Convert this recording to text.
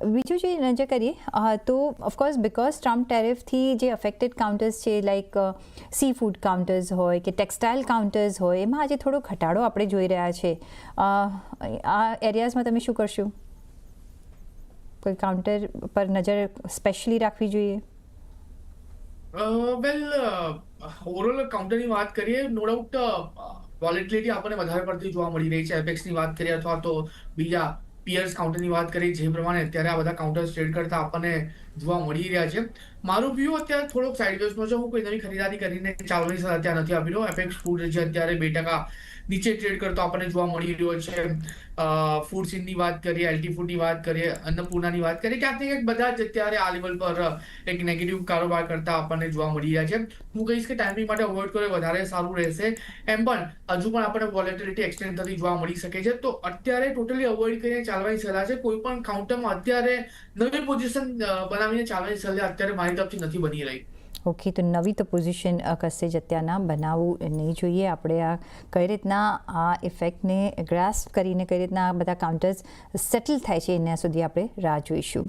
બીજું જે નજર કરીએ તો ઓફકોર્સ બિકોઝ ટ્રમ્પ ટેરિફથી જે અફેક્ટેડ કાઉન્ટર્સ છે લાઇક સી ફૂડ કાઉન્ટર્સ હોય કે ટેક્સટાઇલ કાઉન્ટર્સ હોય એમાં આજે થોડો ઘટાડો આપણે જોઈ રહ્યા છે. આ એરિયાઝમાં તમે શું કરશો? કોઈ કાઉન્ટર પર નજર સ્પેશિયલી રાખવી જોઈએ? વેલ ઓવરઓલ કાઉન્ટરની વાત કરીએ, નો ડાઉટ વોલેટિલિટી આપણને વધારે પડતી જોવા મળી રહી છે. એપેક્સની વાત કરીએ અથવા તો બીજા પિયર્સ કાઉન્ટરની વાત કરીએ, જે પ્રમાણે અત્યારે આ બધા કાઉન્ટર્સ ટ્રેડ કરતા આપણને જોવા મળી રહ્યા છે. મારું વ્યૂ અત્યારે થોડોક સાઇડવેઝનો છે. હું કોઈ નવી ખરીદારી કરીને ચાલવાની સલાહ અત્યારે નથી આપી રહ્યો. એપેક્સ ફૂડ જે અત્યારે 2% નીચે ટ્રેડ કરતો આપણને જોવા મળી રહ્યો છે. ફૂડસીનની વાત કરીએ, એલટી ફૂડની વાત કરીએ, અન્નપૂર્ણાની વાત કરીએ, ક્યાંક ને ક્યાંક બધા જ અત્યારે આ લેવલ પર એક નેગેટિવ કારોબાર કરતા આપણને જોવા મળી રહ્યા છે. હું કહીશ કે ટાઈમિંગ માટે અવોઇડ કરો વધારે સારું રહેશે. એમ પણ હજુ પણ આપણને વોલેટિલિટી એક્સટેન્ડ થતી જોવા મળી શકે છે. તો અત્યારે ટોટલી અવોઇડ કરીને ચાલવાની સલાહ છે. કોઈ પણ કાઉન્ટરમાં અત્યારે નવી પોઝિશન બનાવીને ચાલવાની સલાહ અત્યારે મારી તરફથી નથી બની રહી. ઓકે, તો નવી તો પોઝિશન કશે જ અત્યારના બનાવવું નહીં જોઈએ. આપણે આ કઈ રીતના આ ઇફેક્ટને ગ્રાસ્પ કરીને કઈ રીતના આ બધા કાઉન્ટર્સ સેટલ થાય છે એના સુધી આપણે રાહ જોઈશું.